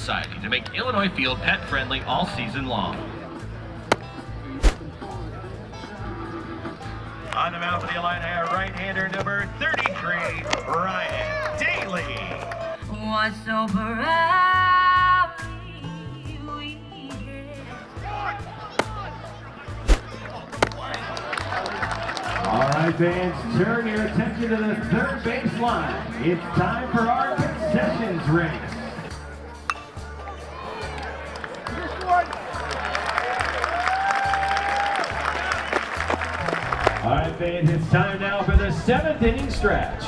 Society to make Illinois Field pet-friendly all season long. On the mound for the Illini, right-hander number 33, Ryan Daly. What's so proudly we get. All right, fans, turn your attention to the third base line. It's time for our concessions race. All right, fans, it's time now for the 7th inning stretch.